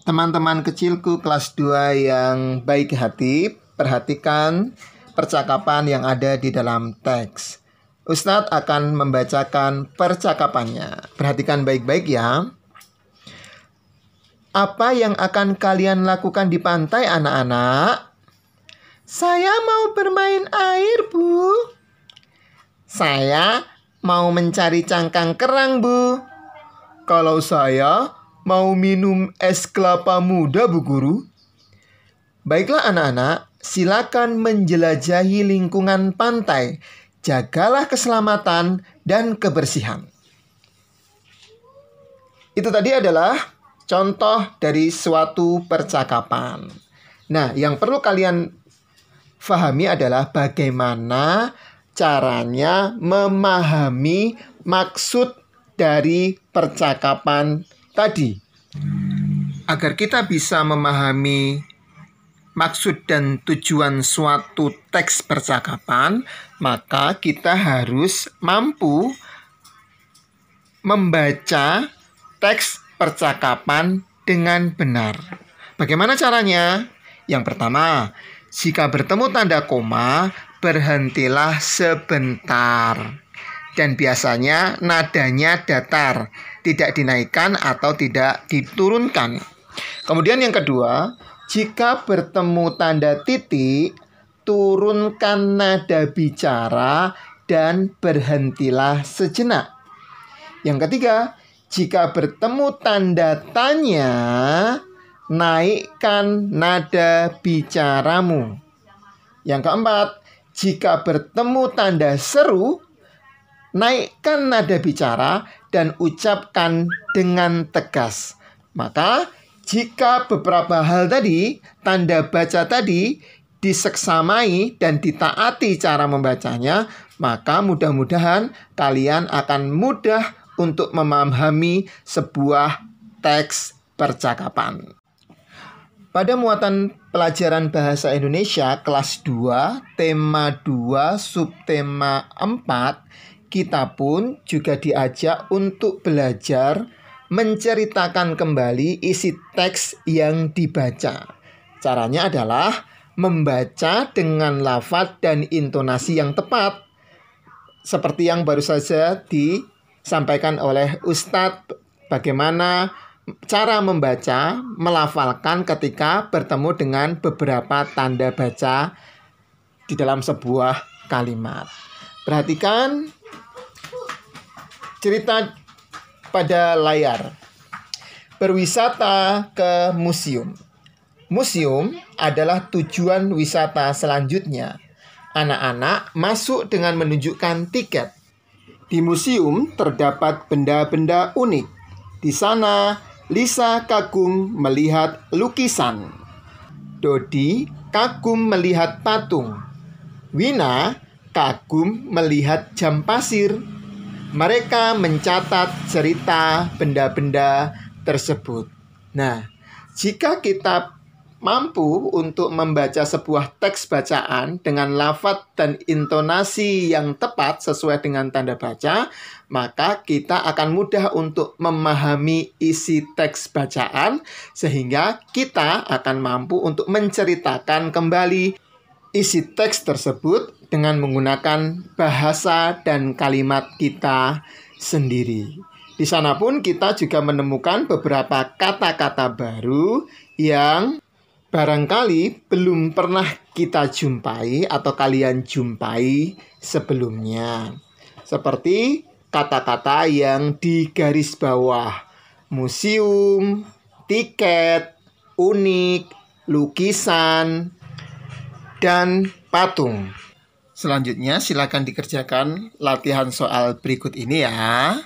Teman-teman kecilku kelas 2 yang baik hati, perhatikan percakapan yang ada di dalam teks. Ustadz akan membacakan percakapannya. Perhatikan baik-baik ya. Apa yang akan kalian lakukan di pantai, anak-anak? Saya mau bermain air, Bu. Saya mau mencari cangkang kerang, Bu. Kalau saya mau minum es kelapa muda, Bu Guru. Baiklah anak-anak, silakan menjelajahi lingkungan pantai. Jagalah keselamatan dan kebersihan. Itu tadi adalah contoh dari suatu percakapan. Nah, yang perlu kalian pahami adalah bagaimana caranya memahami maksud dari percakapan tadi. Agar kita bisa memahami maksud dan tujuan suatu teks percakapan, maka kita harus mampu membaca teks percakapan dengan benar. Bagaimana caranya? Yang pertama, jika bertemu tanda koma, berhentilah sebentar. Dan biasanya nadanya datar, tidak dinaikkan atau tidak diturunkan. Kemudian yang kedua, jika bertemu tanda titik, turunkan nada bicara dan berhentilah sejenak. Yang ketiga, jika bertemu tanda tanya, naikkan nada bicaramu. Yang keempat, jika bertemu tanda seru, naikkan nada bicara dan ucapkan dengan tegas. Maka jika beberapa hal tadi, tanda baca tadi diseksamai dan ditaati cara membacanya, maka mudah-mudahan kalian akan mudah untuk memahami sebuah teks percakapan. Pada muatan pelajaran bahasa Indonesia kelas 2, tema 2, subtema 4, kita pun juga diajak untuk belajar menceritakan kembali isi teks yang dibaca. Caranya adalah membaca dengan lafaz dan intonasi yang tepat. Seperti yang baru saja disampaikan oleh Ustadz, bagaimana cara membaca, melafalkan ketika bertemu dengan beberapa tanda baca di dalam sebuah kalimat. Perhatikan cerita pada layar. Berwisata ke museum. Museum adalah tujuan wisata selanjutnya. Anak-anak masuk dengan menunjukkan tiket. Di museum terdapat benda-benda unik. Di sana, Lisa kagum melihat lukisan. Dodi kagum melihat patung. Wina kagum melihat jam pasir. Mereka mencatat cerita benda-benda tersebut. Nah, jika kita mampu untuk membaca sebuah teks bacaan dengan lafaz dan intonasi yang tepat sesuai dengan tanda baca, maka kita akan mudah untuk memahami isi teks bacaan, sehingga kita akan mampu untuk menceritakan kembali isi teks tersebut dengan menggunakan bahasa dan kalimat kita sendiri. Di sana pun kita juga menemukan beberapa kata-kata baru yang barangkali belum pernah kita jumpai atau kalian jumpai sebelumnya. Seperti kata-kata yang di garis bawah. Museum, tiket, unik, lukisan, dan patung. Selanjutnya silakan dikerjakan latihan soal berikut ini ya.